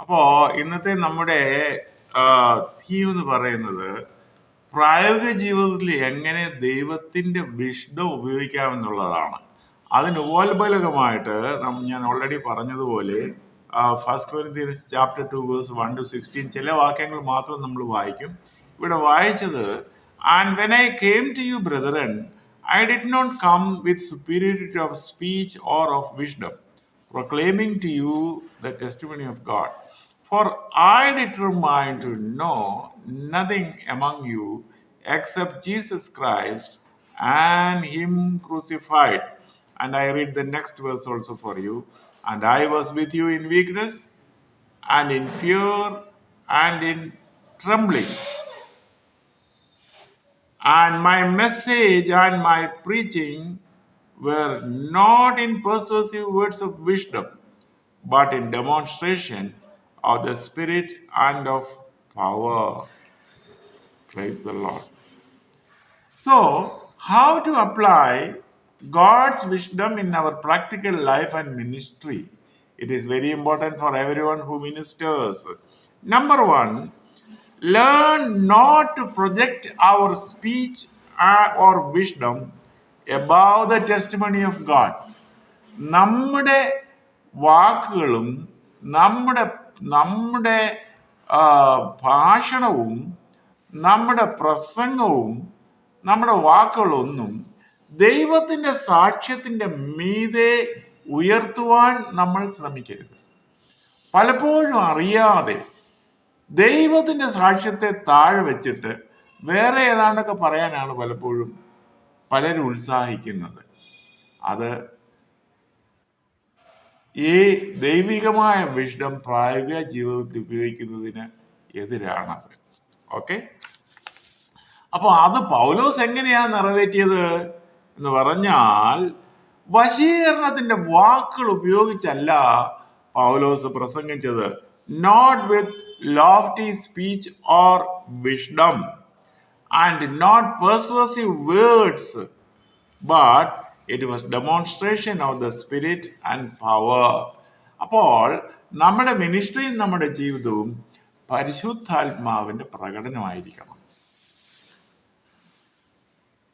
അപ്പോ ഇന്നത്തെ നമ്മുടെ തീം എന്ന് പറയുന്നത് പ്രായോഗിക ജീവിതത്തിൽ എങ്ങനെ ദൈവത്തിന്റെ വിഷ്ഡം ഉപയോഗിക്കാമെന്നുള്ളതാണ്. അതിന് ഉപോത്ബലകമായിട്ട് ഞാൻ ഓൾറെഡി പറഞ്ഞതുപോലെ first Corinthians chapter 2 verse 1 to 16 ചില വാക്യങ്ങൾ മാത്രം നമ്മൾ വായിക്കും. ഇവിടെ വായിച്ചത്, and when I came to you brethren, I did not come with superiority of speech or of wisdom, proclaiming to you the testimony of God. For I determined to know nothing among you except Jesus Christ and Him crucified. And I read the next verse also for you. And I was with you in weakness and in fear and in trembling. And my message and my preaching were not in persuasive words of wisdom, but in demonstration of the Spirit and of power. Praise the Lord. So, how to apply God's wisdom in our practical life and ministry? It is very important for everyone who ministers. Number one, learn not to project our speech or wisdom above the testimony of God. നമ്മുടെ വാക്കുകളും നമ്മുടെ നമ്മുടെ ഭാഷണവും നമ്മുടെ പ്രസംഗവും നമ്മുടെ വാക്കുകളൊന്നും ദൈവത്തിൻ്റെ സാക്ഷ്യത്തിൻ്റെ മീതെ ഉയർത്തുവാൻ നമ്മൾ ശ്രമിക്കരുത്. പലപ്പോഴും അറിയാതെ ദൈവത്തിൻ്റെ സാക്ഷ്യത്തെ താഴെ വെച്ചിട്ട് വേറെ ഏതാണ്ടൊക്കെ പറയാനാണ് പലപ്പോഴും പലരും ഉത്സാഹിക്കുന്നത്. അത് ഈ ദൈവികമായ വിഷ്ഡം പ്രായോഗിക ജീവിതത്തിൽ ഉപയോഗിക്കുന്നതിന് എതിരാണത്. ഓക്കെ, അപ്പോൾ അത് പൗലോസ് എങ്ങനെയാ നിറവേറ്റിയത് എന്ന് പറഞ്ഞാൽ, വശീകരണത്തിന്റെ വാക്കുകൾ ഉപയോഗിച്ചല്ല പൗലോസ് പ്രസംഗിച്ചത്. Not with lofty speech or wisdom and not persuasive words, but it was demonstration of the spirit and power. അപ്പോൾ നമ്മുടെ മിനിസ്ട്രിയും നമ്മുടെ ജീവിതവും പരിശുദ്ധാത്മാവിന്റെ പ്രകടനമായിരിക്കണം.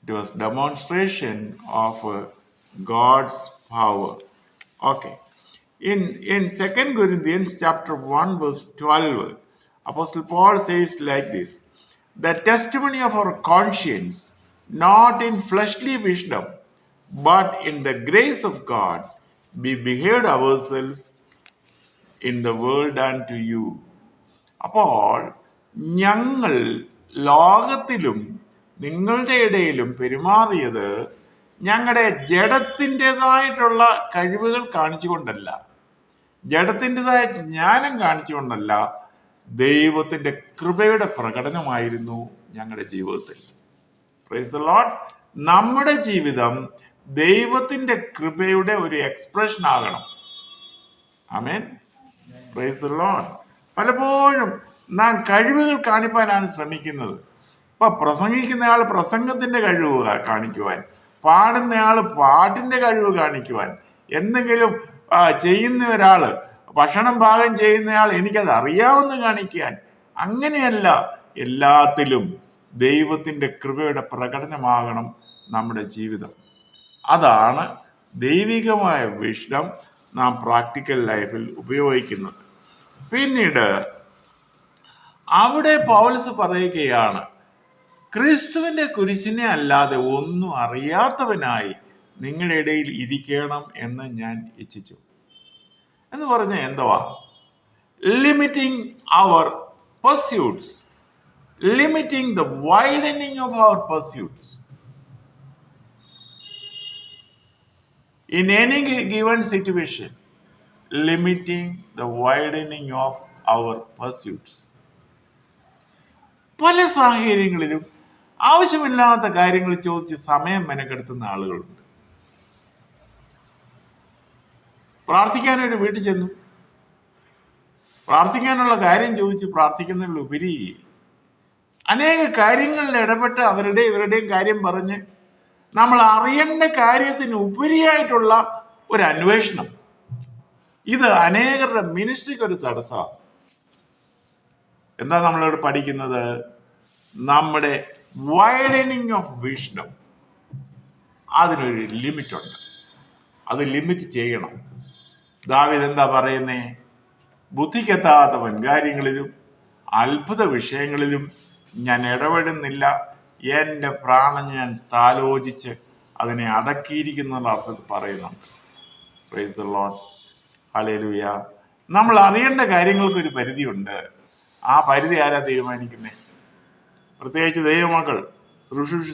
It was demonstration of God's power. Okay. In 2 Corinthians chapter 1 verse 12, Apostle Paul says like this, the testimony of our conscience, not in fleshly wisdom, but in the grace of God, we behaved ourselves in the world unto you. അപ്പോൾ ഞങ്ങൾ ലോകത്തിലും നിങ്ങളുടെ ഇടയിലും പെരുമാറിയത് ഞങ്ങളുടെ ജഡത്തിൻ്റെതായിട്ടുള്ള കഴിവുകൾ കാണിച്ചുകൊണ്ടല്ല, ജഡത്തിൻ്റെതായ ജ്ഞാനം കാണിച്ചുകൊണ്ടല്ല, ദൈവത്തിൻ്റെ കൃപയുടെ പ്രകടനമായിരുന്നു ഞങ്ങളുടെ ജീവിതത്തിൽ. Praise the Lord. നമ്മുടെ ജീവിതം ദൈവത്തിൻ്റെ കൃപയുടെ ഒരു എക്സ്പ്രഷൻ ആകണം. ആമേൻ. Praise the Lord. പലപ്പോഴും നാം കഴിവുകൾ കാണിപ്പാനാണ് ശ്രമിക്കുന്നത്. ഇപ്പൊ പ്രസംഗിക്കുന്നയാൾ പ്രസംഗത്തിന്റെ കഴിവ് കാണിക്കുവാൻ, പാടുന്നയാൾ പാട്ടിന്റെ കഴിവ് കാണിക്കുവാൻ, എന്തെങ്കിലും ചെയ്യുന്ന ഒരാള് ഭക്ഷണം പാകം ചെയ്യുന്നയാൾ എനിക്കത് അറിയാമെന്ന് കാണിക്കാൻ, അങ്ങനെയല്ല. എല്ലാത്തിലും ദൈവത്തിന്റെ കൃപയുടെ പ്രകടനമാകണം നമ്മുടെ ജീവിതം. അതാണ് ദൈവികമായ വിഷ്ഡം നാം പ്രാക്ടിക്കൽ ലൈഫിൽ ഉപയോഗിക്കുന്നത്. പിന്നീട് അവിടെ പൗലോസ് പറയുകയാണ്, ക്രിസ്തുവിന്റെ കുരിശിനെ അല്ലാതെ ഒന്നും അറിയാത്തവനായി നിങ്ങളുടെ ഇടയിൽ ഇരിക്കണം എന്ന് ഞാൻ ഇച്ഛിച്ചു. എന്ന് പറഞ്ഞ എന്തുവാ? Limiting our pursuits, limiting the widening of our pursuits in any given situation, limiting the widening of our pursuits. പല സാഹചര്യങ്ങളിലും ആവശ്യമില്ലാത്ത കാര്യങ്ങൾ ചോദിച്ച് സമയം മെനക്കെടുത്തുന്ന ആളുകളുണ്ട്. പ്രാർത്ഥിക്കാനൊരു വീട്ടിൽ ചെന്നു, പ്രാർത്ഥിക്കാനുള്ള കാര്യം ചോദിച്ച് പ്രാർത്ഥിക്കുന്നതിലുപരി അനേക കാര്യങ്ങളിൽ ഇടപെട്ട് അവരുടെ ഇവരുടെയും കാര്യം പറഞ്ഞ് നമ്മൾ അറിയേണ്ട കാര്യത്തിന് ഉപരിയായിട്ടുള്ള ഒരു അന്വേഷണം, ഇത് അനേകരുടെ മിനിസ്ട്രിക്ക് ഒരു തടസ്സമാണ്. എന്താ നമ്മളിവിടെ പഠിക്കുന്നത്? നമ്മുടെ വൈഡനിങ് ഓഫ് വിഷ്ഡം, അതിനൊരു ലിമിറ്റ് ഉണ്ട്. അത് ലിമിറ്റ് ചെയ്യണം. ദാവീദ് എന്താ പറയുന്നേ? ബുദ്ധിക്കെത്താത്ത വൻകാര്യങ്ങളിലും അത്ഭുത വിഷയങ്ങളിലും ഞാൻ ഇടപെടുന്നില്ല, എൻ്റെ പ്രാണൻ ഞാൻ താലോചിച്ച് അതിനെ അടക്കിയിരിക്കുന്ന അർത്ഥത്തിൽ പറയുന്നുണ്ട്. Price the Lord, hallelujah. നമ്മൾ അറിയേണ്ട കാര്യങ്ങൾക്കൊരു പരിധിയുണ്ട്. ആ പരിധി ആരാ തീരുമാനിക്കുന്നത്? പ്രത്യേകിച്ച് ദൈവമക്കൾ,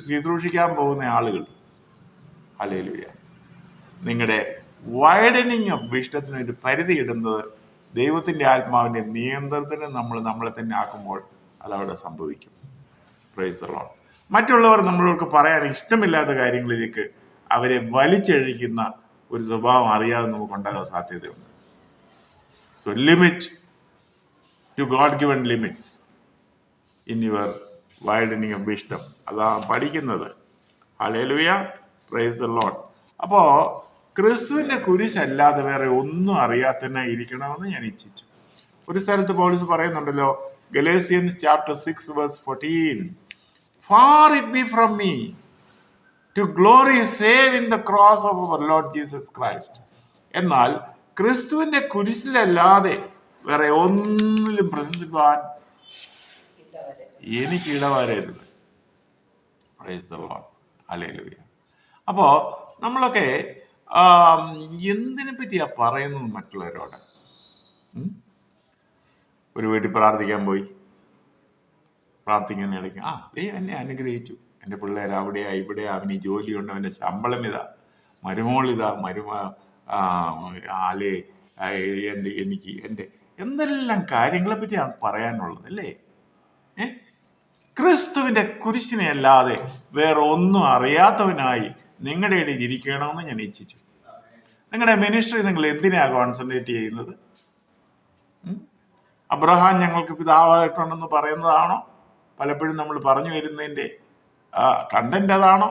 ശുശ്രൂഷിക്കാൻ പോകുന്ന ആളുകൾ. ഹല്ലേലൂയ. നിങ്ങളുടെ വൈഡനിങ് ഓഫ് വിഷ്ഡത്തിനൊരു പരിധി ഇടുന്നത് ദൈവത്തിൻ്റെ ആത്മാവിൻ്റെ നിയന്ത്രണത്തിന് നമ്മളെ തന്നെ ആക്കുമ്പോൾ അതവിടെ സംഭവിക്കും. Price the Lord. മറ്റുള്ളവർ നമ്മളോട് പറയാൻ ഇഷ്ടമില്ലാത്ത കാര്യങ്ങളിലേക്ക് അവരെ വലിച്ചഴിക്കുന്ന ഒരു സ്വഭാവം അറിയാതെ നമുക്കുണ്ടാകാൻ സാധ്യതയുണ്ട്. So limit to God given limits in your widening of wisdom. അതാണ് പഠിക്കുന്നത്. Hallelujah, praise the Lord. അപ്പോ ക്രിസ്തുവിന്റെ കുരിശല്ലാതെ വേറെ ഒന്നും അറിയാത്തന്നെ ഇരിക്കണമെന്ന് ഞാൻ ഇച്ഛിച്ചു. ഒരു സ്ഥലത്ത് പൗലോസ് പറയുന്നുണ്ടല്ലോ, Galatians chapter 6 verse 14, far it be from me to glory save in the cross of our Lord Jesus Christ. എന്നാൽ ക്രിസ്തുവിന്റെ കുരിശിലല്ലാതെ വേറെ ഒന്നിലും പ്രശംസിപ്പാൻ എനിക്ക് ഇടവരരുത്. Praise the Lord, hallelujah. അപ്പോ നമ്മളൊക്കെ എന്തിനെ പറ്റിയാ പറയുന്നത് മറ്റുള്ളവരോട്? ഒരു വീട്ടിൽ പ്രാർത്ഥിക്കാൻ പോയി, പ്രാർത്ഥിക്കാൻ ഇടയ്ക്ക് ദൈവം എന്നെ അനുഗ്രഹിച്ചു, എൻ്റെ പിള്ളേർ അവിടെയാ ഇവിടെയാ, അവന് ജോലിയുണ്ട്, അവൻ്റെ ശമ്പളം ഇതാ, മരുമോളിതാ, ആലേ എനിക്ക് എൻ്റെ എന്തെല്ലാം കാര്യങ്ങളെ പറ്റിയാണ് പറയാനുള്ളത് അല്ലേ? ക്രിസ്തുവിന്റെ കുരിശിനെ അല്ലാതെ വേറെ ഒന്നും അറിയാത്തവനായി നിങ്ങളുടെ ഇടയിൽ ഇരിക്കണമെന്ന് ഞാൻ ഇച്ഛിച്ചു. നിങ്ങളുടെ മിനിസ്ട്രി നിങ്ങൾ എന്തിനാ കോൺസെൻട്രേറ്റ് ചെയ്യുന്നത്? അബ്രഹാം ഞങ്ങൾക്ക് പിതാവായിട്ടുണ്ടെന്ന് പറയുന്നതാണോ പലപ്പോഴും നമ്മൾ പറഞ്ഞു വരുന്നതിൻ്റെ കണ്ടന്റ്? അതാണോ?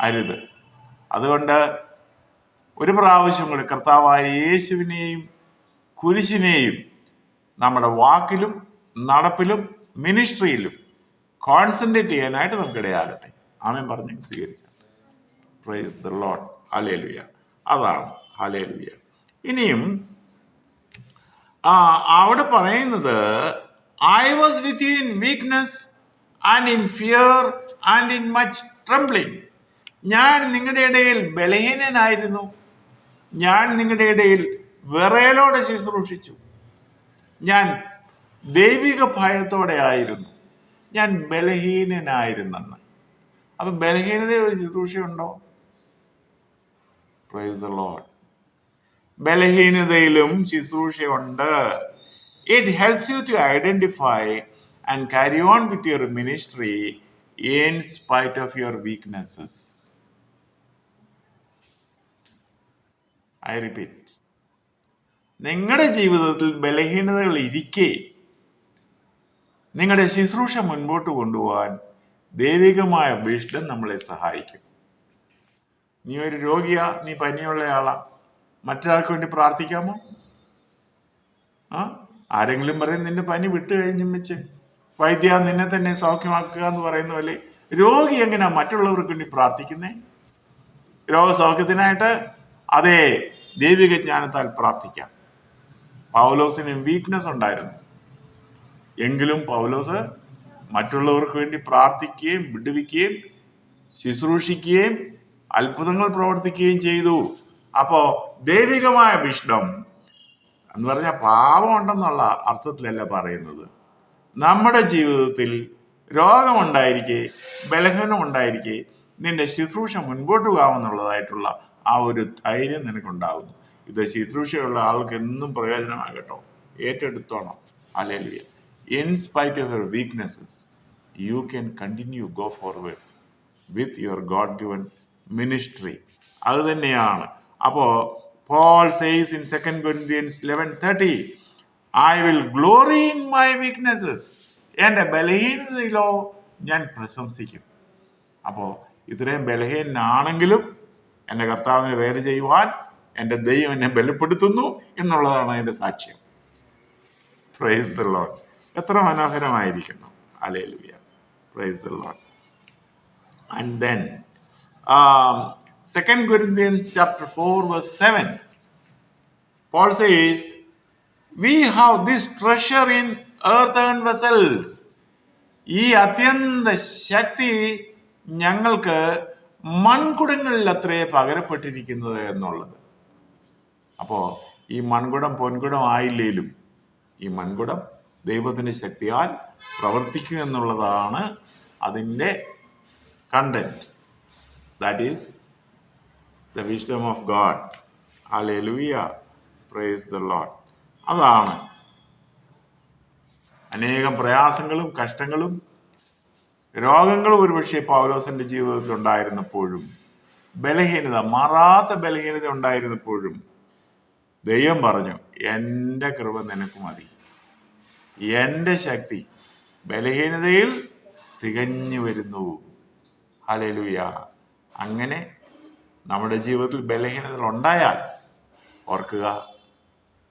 അരുത്. അതുകൊണ്ട് ഒരു പ്രാവശ്യം കൂടി കർത്താവായ യേശുവിനെയും കുരിശിനെയും നമ്മുടെ വാക്കിലും നടപ്പിലും മിനിസ്ട്രിയിലും കോൺസെൻട്രേറ്റ് ചെയ്യാനായിട്ട് നമുക്ക് ഇടയാകട്ടെ. ആമേൻ പറഞ്ഞ് സ്വീകരിച്ചു. Price the Lord, hallelujah. അതാണ്, ഹല്ലേലൂയ. ഇനിയും അവിടെ പറയുന്നത്, I was with you in weakness and in fear and in much trembling. ഞാൻ നിങ്ങളുടെ ഇടയിൽ ബലഹീനനായിരുന്നു, ഞാൻ നിങ്ങളുടെ ഇടയിൽ വിറയലോടെ ശുശ്രൂഷിച്ചു, ഞാൻ ദൈവിക ഭയത്തോടെ ആയിരുന്നു, ഞാൻ ബലഹീനനായിരുന്നെന്ന്. അപ്പൊ ബലഹീനതയിൽ ഒരു ശുശ്രൂഷയുണ്ടോ? Praise the Lord. ബലഹീനതയിലും ശുശ്രൂഷയുണ്ട്. It helps you to identify and carry on with your ministry in spite of your weaknesses. I repeat, നിങ്ങളുടെ ജീവിതത്തിൽ ബലഹീനതകൾ ഇരിക്കെ നിങ്ങളുടെ ശുശ്രൂഷ മുൻപോട്ട് കൊണ്ടുപോകാൻ ദൈവികമായ വിഷ്ഡം നമ്മളെ സഹായിക്കും. നീ ഒരു രോഗിയാ, നീ പനിയുള്ളയാളാ, മറ്റൊരാൾക്ക് വേണ്ടി പ്രാർത്ഥിക്കാമോ? ആരെങ്കിലും പറയും നിന്റെ പനി വിട്ടു കഴിഞ്ഞും വെച്ച് വൈദ്യ നിന്നെ തന്നെ സൗഖ്യമാക്കുക എന്ന് പറയുന്ന പോലെ രോഗി എങ്ങനെയാ മറ്റുള്ളവർക്ക് വേണ്ടി പ്രാർത്ഥിക്കുന്നേ? രോഗസൗഖ്യത്തിനായിട്ട് അതേ ദൈവിക ജ്ഞാനത്താൽ പ്രാർത്ഥിക്കാം. പൗലോസിന് വീക്ക്നെസ് ഉണ്ടായിരുന്നു, എങ്കിലും പൗലോസ് മറ്റുള്ളവർക്ക് വേണ്ടി പ്രാർത്ഥിക്കുകയും വിടുവിക്കുകയും ശുശ്രൂഷിക്കുകയും അത്ഭുതങ്ങൾ പ്രവർത്തിക്കുകയും ചെയ്തു. അപ്പോ ദൈവികമായ വിഷ്ഡം എന്ന് പറഞ്ഞാൽ പാപം ഉണ്ടെന്നുള്ള അർത്ഥത്തിലല്ല പറയുന്നത്. നമ്മുടെ ജീവിതത്തിൽ രോഗമുണ്ടായിരിക്കെ, ബലഹീനം ഉണ്ടായിരിക്കെ നിന്റെ ശുശ്രൂഷ മുൻപോട്ട് പോകാമെന്നുള്ളതായിട്ടുള്ള ആ ഒരു ധൈര്യം നിനക്കുണ്ടാകുന്നു. ഇത് ശുശ്രൂഷയുള്ള ആൾക്ക് എന്നും പ്രയോജനമാകട്ടോ. ഏറ്റെടുത്തോണം. Hallelujah. In spite of your weaknesses, you can continue go forward with your God-given ministry. അത് തന്നെയാണ്. അപ്പോൾ Paul says in 2 Corinthians 11:30, I will glory in my weaknesses. എൻ്റെ ബലഹീനതയിലോ ഞാൻ പ്രശംസിക്കും. അപ്പോൾ ഇത്രയും ബലഹീനാണെങ്കിലും എൻ്റെ കർത്താവിനെ വേല ചെയ്യുവാൻ എൻ്റെ ദൈവം എന്നെ ബലപ്പെടുത്തുന്നു എന്നുള്ളതാണ് അതിൻ്റെ സാക്ഷ്യം. Praise the Lord. എത്ര മനോഹരമായിരിക്കുന്നു. Hallelujah. Praise the Lord. And then 2 Corinthians chapter 4 verse 7, Paul says, we have this treasure in earthen vessels. ഈ അത്യന്ത ശക്തി ഞങ്ങൾക്ക് മൺകുടങ്ങളിൽ അത്രേ പകരപ്പെട്ടിരിക്കുന്നത് എന്നുള്ളത്. അപ്പോൾ ഈ മൺകുടം പൊൻകുടം ആയില്ലേലും ഈ മൺകുടം ദൈവത്തിൻ്റെ ശക്തിയാൽ പ്രവർത്തിക്കുക എന്നുള്ളതാണ് അതിൻ്റെ content. That is the wisdom of God. Hallelujah. Praise the Lord. അതാണ് അനേകം പ്രയാസങ്ങളും കഷ്ടങ്ങളും രോഗങ്ങളും ഒരുപക്ഷെ പൗലോസിന്റെ ജീവിതത്തിൽ ഉണ്ടായിരുന്നപ്പോഴും, ബലഹീനത, മാറാത്ത ബലഹീനത ഉണ്ടായിരുന്നപ്പോഴും ദൈവം പറഞ്ഞു, എൻ്റെ കൃപ നിനക്ക് മതി, എൻ്റെ ശക്തി ബലഹീനതയിൽ തികഞ്ഞു വരുന്നു. ഹല്ലേലൂയ. അങ്ങനെ നമ്മുടെ ജീവിതത്തിൽ ബലഹീനതകൾ ഉണ്ടായാൽ ഓർക്കുക,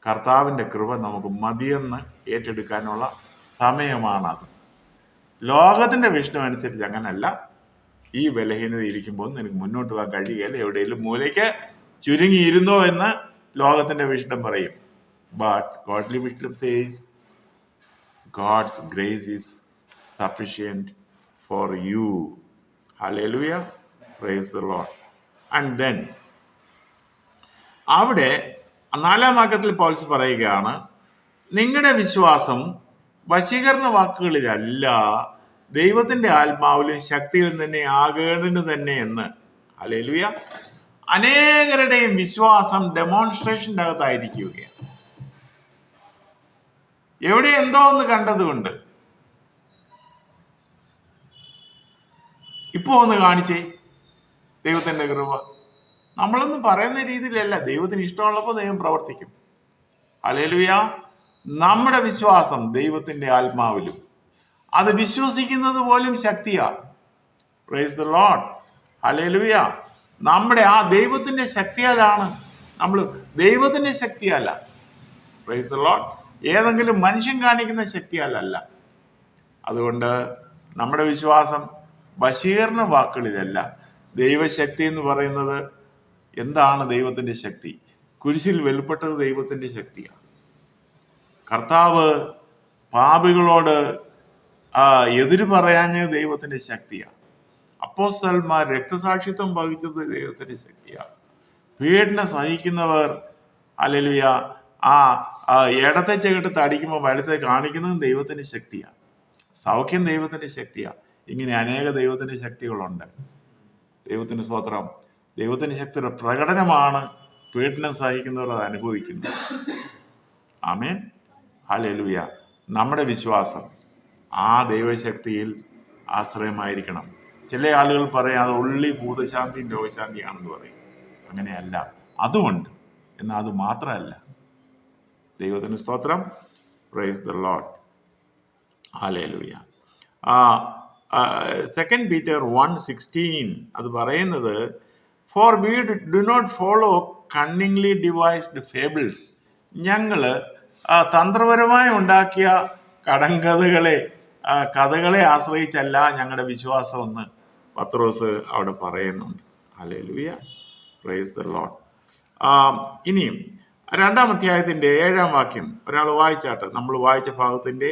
കർത്താവിൻ്റെ കൃപ നമുക്ക് മതിയെന്ന് ഏറ്റെടുക്കാനുള്ള സമയമാണത്. ലോകത്തിൻ്റെ വിഷ്ണു അനുസരിച്ച് അങ്ങനല്ല. ഈ ബലഹീനത ഇരിക്കുമ്പോൾ നിനക്ക് മുന്നോട്ട് പോകാൻ കഴിയുകയില്ല, എവിടെയെങ്കിലും മൂലയ്ക്ക് ചുരുങ്ങിയിരുന്നോ എന്ന് ലോകത്തിൻ്റെ വിഷ്ണു പറയും. But godly Vishnu says God's grace is sufficient for you. Hallelujah. Praise the Lord. And then അവിടെ 4-ാം വാക്യത്തിൽ പൗലോസ് പറയുകയാണ്, നിങ്ങളുടെ വിശ്വാസം വശീകരണ വാക്കുകളിലല്ല, ദൈവത്തിൻ്റെ ആത്മാവിലും ശക്തിയിലും തന്നെ ആകേണ്ടതിന് തന്നെ എന്ന്. ഹല്ലേലൂയ. അനേകരുടെയും വിശ്വാസം ഡെമോൺസ്ട്രേഷൻ്റെ അകത്തായിരിക്കുകയാണ്. എവിടെ എന്തോ ഒന്ന് കണ്ടതുകൊണ്ട് ഇപ്പോ ഒന്ന് കാണിച്ചേ ദൈവത്തിൻ്റെ കൃപ. നമ്മളൊന്നും പറയുന്ന രീതിയിലല്ല. ദൈവത്തിന് ഇഷ്ടമുള്ളപ്പോൾ ദൈവം പ്രവർത്തിക്കും. ഹല്ലേലൂയ. നമ്മുടെ വിശ്വാസം ദൈവത്തിൻ്റെ ആത്മാവിലും, അത് വിശ്വസിക്കുന്നത് പോലും ശക്തിയാണ്. Price the Lord. ഹല്ലേലൂയ. നമ്മുടെ ആ ദൈവത്തിൻ്റെ ശക്തിയാലാണ്, നമ്മൾ ദൈവത്തിൻ്റെ ശക്തിയല്ല. Price the Lord. ഏതെങ്കിലും മനുഷ്യൻ കാണിക്കുന്ന ശക്തിയല്ല. അതുകൊണ്ട് നമ്മുടെ വിശ്വാസം വശീകരണ വാക്കുകളിലല്ല. ദൈവശക്തി എന്ന് പറയുന്നത് എന്താണ്? ദൈവത്തിൻ്റെ ശക്തി. കുരിശിൽ വെളിപ്പെട്ടത് ദൈവത്തിൻ്റെ ശക്തിയാണ്. കർത്താവ് പാപികളോട് എതിര് പറയാഞ്ഞത് ദൈവത്തിൻ്റെ ശക്തിയാണ്. അപ്പോസ്തലന്മാർ രക്തസാക്ഷിത്വം വഹിച്ചത് ദൈവത്തിൻ്റെ ശക്തിയാണ്. പീഡനം സഹിക്കുന്നവർ ഹല്ലേലൂയ ഇടത്തെ ചെകിട്ടത്ത് അടിക്കുമ്പോൾ വലത്തെ കാണിക്കുന്നതും ദൈവത്തിൻ്റെ ശക്തിയാണ്. സൗഖ്യം ദൈവത്തിൻ്റെ ശക്തിയാണ്. ഇങ്ങനെ അനേക ദൈവത്തിൻ്റെ ശക്തികളുണ്ട്. ദൈവത്തിന് സ്തോത്രം. ദൈവത്തിൻ്റെ ശക്തിയുടെ പ്രകടനമാണ് പീഡനം സഹിക്കുന്നവർ അത് അനുഭവിക്കുന്നത്. ആമേൻ. ഹല്ലേലൂയ. നമ്മുടെ വിശ്വാസം ആ ദൈവശക്തിയിൽ ആശ്രയമായിരിക്കണം. ചില ആളുകൾ പറയും അത് ഉള്ളി ഭൂതശാന്തിയും രോഗശാന്തിയാണെന്ന് പറയും. അങ്ങനെയല്ല. അതുമുണ്ട്, എന്നാൽ അത് മാത്രമല്ല. ദൈവത്തിന് സ്തോത്രം. Praise the Lord. Hallelujah. 2 Peter 1:16 അത് പറയുന്നത്, for we do not follow cunningly devised fables. ഞങ്ങൾ തന്ത്രപരമായി ഉണ്ടാക്കിയ കഥകളെ ആശ്രയിച്ചല്ല ഞങ്ങളുടെ വിശ്വാസം എന്ന് പത്രോസ് അവിടെ പറയുന്നുണ്ട്. ഹല്ലേലൂയ. Praise the Lord. ഇനിയും 2-ാം അധ്യായത്തിൻ്റെ 7-ാം വാക്യം ഒരാൾ വായിച്ചാട്ട്. നമ്മൾ വായിച്ച ഭാഗത്തിൻ്റെ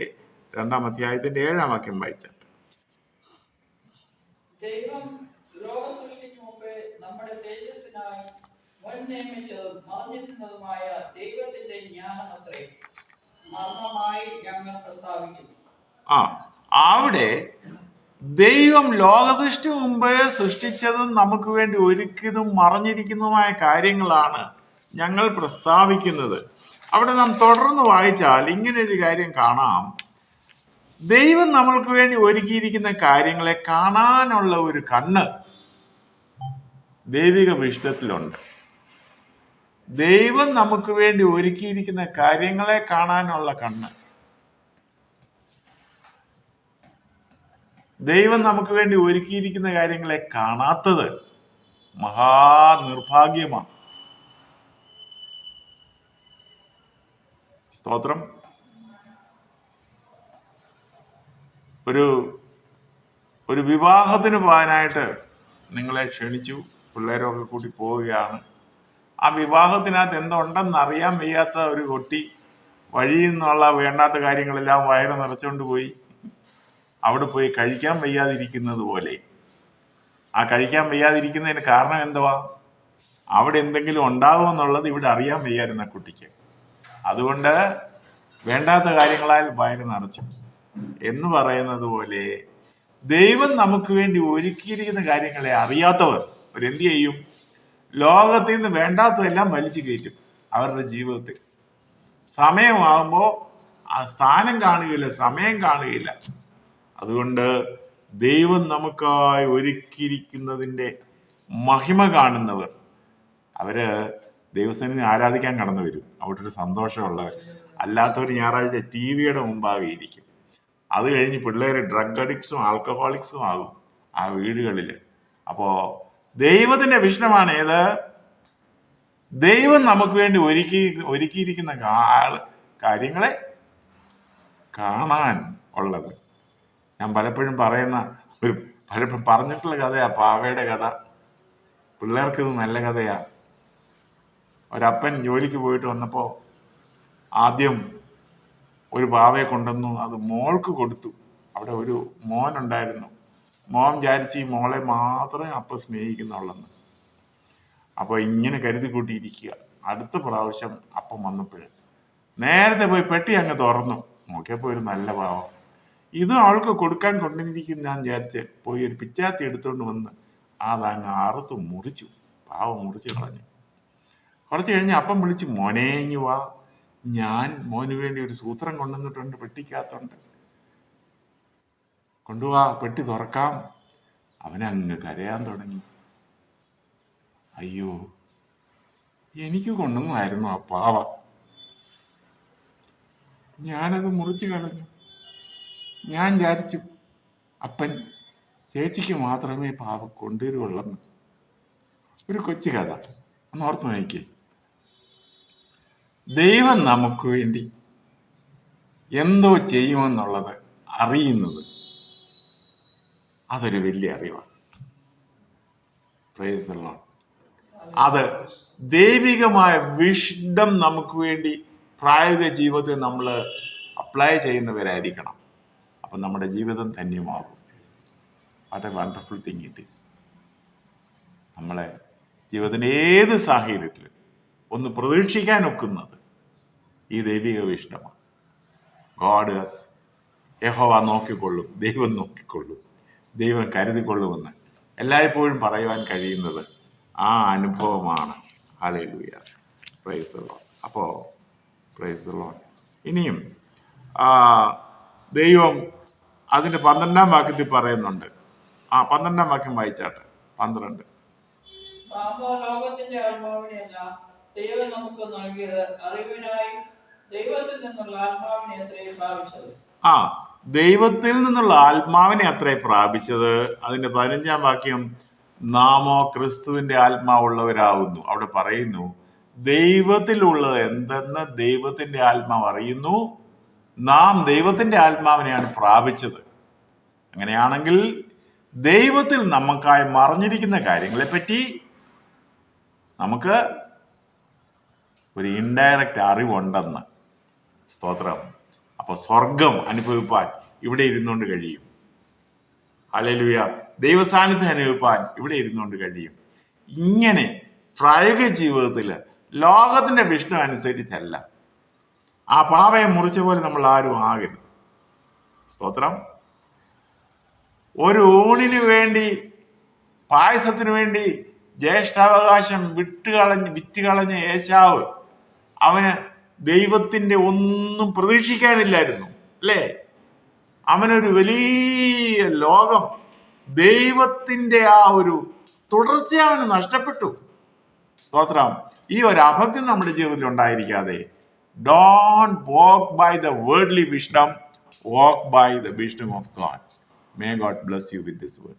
2-ാം അധ്യായത്തിൻ്റെ 7-ാം വാക്യം വായിച്ചാട്ട്. ദൈവം ലോകസൃഷ്ടിക്ക് മുമ്പേ നമ്മുടെ തേജസ്സിനായി മുൻ നിയമിച്ചതും മറഞ്ഞിരുന്നതുമായ ദൈവത്തിന്റെ ജ്ഞാനമത്രേ മർമ്മമായി ഞങ്ങൾ പ്രസ്താവിക്കുന്നു. അവിടെ ദൈവം ലോകദൃഷ്ടി മുമ്പേ സൃഷ്ടിച്ചതും നമുക്ക് വേണ്ടി ഒരുക്കിയതും മറഞ്ഞിരിക്കുന്നതുമായ കാര്യങ്ങളാണ് ഞങ്ങൾ പ്രസ്താവിക്കുന്നത്. അവിടെ നാം തുടർന്ന് വായിച്ചാൽ ഇങ്ങനൊരു കാര്യം കാണാം. ദൈവം നമ്മൾക്ക് വേണ്ടി ഒരുക്കിയിരിക്കുന്ന കാര്യങ്ങളെ കാണാനുള്ള ഒരു കണ്ണ് ദൈവിക വിഷ്ണത്തിലുണ്ട്. ദൈവം നമുക്ക് വേണ്ടി ഒരുക്കിയിരിക്കുന്ന കാര്യങ്ങളെ കാണാനുള്ള കണ്ണ്. ദൈവം നമുക്ക് വേണ്ടി ഒരുക്കിയിരിക്കുന്ന കാര്യങ്ങളെ കാണാത്തത് മഹാനിർഭാഗ്യമാണ്. സ്തോത്രം. ഒരു ഒരു വിവാഹത്തിന് പോകാനായിട്ട് നിങ്ങളെ ക്ഷണിച്ചു, പിള്ളേരൊക്കെ കൂട്ടി പോവുകയാണ്. ആ വിവാഹത്തിനകത്ത് എന്തുണ്ടെന്ന് അറിയാൻ വയ്യാത്ത ഒരു കുട്ടി വഴിയിൽ നിന്നുള്ള വേണ്ടാത്ത കാര്യങ്ങളെല്ലാം വയറ് നിറച്ചുകൊണ്ട് പോയി അവിടെ പോയി കഴിക്കാൻ വയ്യാതിരിക്കുന്നത് പോലെ. ആ കഴിക്കാൻ വയ്യാതിരിക്കുന്നതിന് കാരണം എന്തുവാ? അവിടെ എന്തെങ്കിലും ഉണ്ടാകുമെന്നുള്ളത് ഇവിടെ അറിയാൻ വയ്യായിരുന്ന കുട്ടിക്ക്. അതുകൊണ്ട് വേണ്ടാത്ത കാര്യങ്ങളാൽ വയറ് നിറച്ചു എന്ന് പറയുന്നത് പോലെ ദൈവം നമുക്ക് വേണ്ടി ഒരുക്കിയിരിക്കുന്ന കാര്യങ്ങളെ അറിയാത്തവർ അവരെന്ത് ചെയ്യും? ലോകത്തിൽ നിന്ന് വേണ്ടാത്തതെല്ലാം വലിച്ചു കയറ്റും അവരുടെ ജീവിതത്തിൽ. സമയമാകുമ്പോൾ ആ സ്ഥാനം കാണുകയില്ല, സമയം കാണുകയില്ല. അതുകൊണ്ട് ദൈവം നമുക്കായി ഒരുക്കിയിരിക്കുന്നതിൻ്റെ മഹിമ കാണുന്നവർ അവര് ദൈവസന്നിധി ആരാധിക്കാൻ കടന്നു വരും. അവിടെ ഒരു സന്തോഷമുള്ളവർ. അല്ലാത്തവർ ഞായറാഴ്ച ടി വിയുടെ മുമ്പാകെ ഇരിക്കും. അത് കഴിഞ്ഞ് പിള്ളേർ ഡ്രഗ് അഡിക്ട്സും ആൽക്കഹോളിക്സും ആകും ആ വീടുകളിൽ. അപ്പോൾ ദൈവത്തിൻ്റെ വിഷയമാണ് ഏത്? ദൈവം നമുക്ക് വേണ്ടി ഒരുക്കിയിരിക്കുന്ന കാര്യങ്ങളെ കാണാൻ ഉള്ളത്. ഞാൻ പലപ്പോഴും പലപ്പോഴും പറഞ്ഞിട്ടുള്ള കഥയാ പാവയുടെ കഥ. പിള്ളേർക്കിത് നല്ല കഥയാ. ഒരപ്പൻ ജോലിക്ക് പോയിട്ട് വന്നപ്പോൾ ആദ്യം ഒരു പാവയെ കൊണ്ടുവന്നു, അത് മോൾക്ക് കൊടുത്തു. അവിടെ ഒരു മോനുണ്ടായിരുന്നു. മോൻ വിചാരിച്ച് ഈ മോളെ മാത്രമേ അപ്പം സ്നേഹിക്കുന്നുള്ളെന്ന്. അപ്പോൾ ഇങ്ങനെ കരുതി കൂട്ടിയിരിക്കുക. അടുത്ത പ്രാവശ്യം അപ്പം വന്നപ്പോൾ നേരത്തെ പോയി പെട്ടി അങ്ങ് തുറന്നു നോക്കിയപ്പോൾ ഒരു നല്ല പാവം. ഇതും അവൾക്ക് കൊടുക്കാൻ കൊണ്ടുവന്നിരിക്കും ഞാൻ വിചാരിച്ച് പോയി ഒരു പിച്ചാത്തി എടുത്തുകൊണ്ട് വന്ന് അതങ്ങ് അറുത്ത് മുറിച്ചു. പാവം മുറിച്ച് കളഞ്ഞു. കുറച്ച് കഴിഞ്ഞ് അപ്പം വിളിച്ച്, മോനെ ഇങ്ങ് വാ, ഞാൻ മോന് വേണ്ടി ഒരു സൂത്രം കൊണ്ടുവന്നിട്ടുണ്ട്, പെട്ടിക്കകത്തുണ്ട്, കൊണ്ടുപോവാ, പെട്ടി തുറക്കാം. അവനങ്ങ് കരയാൻ തുടങ്ങി. അയ്യോ, എനിക്ക് കൊണ്ടുവന്നായിരുന്നു ആ പാവ, ഞാനത് മുറിച്ചു കളഞ്ഞു. ഞാൻ വിചാരിച്ചു അപ്പൻ ചേച്ചിക്ക് മാത്രമേ പാവ കൊണ്ടുവരുവുള്ളെന്ന്. ഒരു കൊച്ചു കഥ ഒന്ന് ഓർത്ത് നോക്കിയേ. ദൈവം നമുക്ക് വേണ്ടി എന്തോ ചെയ്യുമെന്നുള്ളത് അറിയുന്നത് അതൊരു വലിയ അറിവാണ്. Price the Lord. അത് ദൈവികമായ വിഷ്ഡം നമുക്ക് വേണ്ടി പ്രായോഗിക ജീവിതത്തിൽ നമ്മൾ അപ്ലൈ ചെയ്യുന്നവരായിരിക്കണം. അപ്പം നമ്മുടെ ജീവിതം ധന്യമാകും. What a wonderful thing it is. നമ്മളെ ജീവിതത്തിൻ്റെ ഏത് സാഹചര്യത്തിലും ഒന്ന് പ്രതീക്ഷിക്കാൻ ഒക്കുന്നത് ഈ ദൈവിക വിഷ്ഡമാണ്. യഹോവ നോക്കിക്കൊള്ളും, ദൈവം നോക്കിക്കൊള്ളും, ദൈവം കരുതിക്കൊള്ളുമെന്ന് എല്ലായ്പ്പോഴും പറയുവാൻ കഴിയുന്നത് ആ അനുഭവമാണ്. Hallelujah, praise the Lord. അപ്പോൾ പ്രൈസ് ദി ലോർഡ്. ഇനിയും ദൈവം അതിൻ്റെ 12-ാം വാക്യത്തിൽ പറയുന്നുണ്ട്. 12-ാം വാക്യം വായിച്ചാട്ടെ. 12. ലോകത്തിന്റെ ആത്മാവിനെയല്ല ദൈവം നമുക്ക് നൽകിയത്, അറിവിനായി ദൈവത്തിൽ നിന്നുള്ള ആത്മാവിനെ അത്രേ പ്രാപിച്ചത്. ദൈവത്തിൽ നിന്നുള്ള ആത്മാവിനെ അത്രേ പ്രാപിച്ചത്. അതിന്റെ 15-ാം വാക്യം, നാമോ ക്രിസ്തുവിന്റെ ആത്മാവുള്ളവരാകുന്നു. അവിടെ പറയുന്നു ദൈവത്തിലുള്ളത് എന്തെന്ന് ദൈവത്തിന്റെ ആത്മാവ് അറിയുന്നു. നാം ദൈവത്തിന്റെ ആത്മാവിനെയാണ് പ്രാപിച്ചത്. അങ്ങനെയാണെങ്കിൽ ദൈവത്തിൽ നമുക്കായി മറഞ്ഞിരിക്കുന്ന കാര്യങ്ങളെപ്പറ്റി നമുക്ക് ഒരു ഇൻഡയറക്റ്റ് അറിവുണ്ടെന്ന്. സ്തോത്രം. അപ്പോൾ സ്വർഗം അനുഭവിപ്പാൻ ഇവിടെ ഇരുന്നുകൊണ്ട് കഴിയും. ഹല്ലേലൂയ. ദൈവസാന്നിധ്യം അനുഭവിപ്പാൻ ഇവിടെ ഇരുന്നുകൊണ്ട് കഴിയും. ഇങ്ങനെ പ്രായോഗിക ജീവിതത്തിൽ ലോകത്തിന്റെ വിഷ്ണു അനുസരിച്ചല്ല, ആ പാവയെ മുറിച്ച പോലെ നമ്മൾ ആരും ആകരുത്. സ്തോത്രം. ഒരു ഊണിന് വേണ്ടി, പായസത്തിന് വേണ്ടി ജ്യേഷ്ഠാവകാശം വിറ്റുകളഞ്ഞ ഏശാവ്, അവന് ദൈവത്തിന്റെ ഒന്നും പ്രതീക്ഷിക്കാനില്ലായിരുന്നു, അല്ലേ? അവനൊരു വലിയ ലോകം, ദൈവത്തിന്റെ ആ ഒരു തുടർച്ച അവന് നഷ്ടപ്പെട്ടു. സ്തോത്രം. ഈ ഒരു അഭക്തി നമ്മുടെ ജീവിതത്തിൽ ഉണ്ടായിരിക്കാതെ, don't walk by the worldly wisdom, walk by the wisdom of God. May God bless you with this word.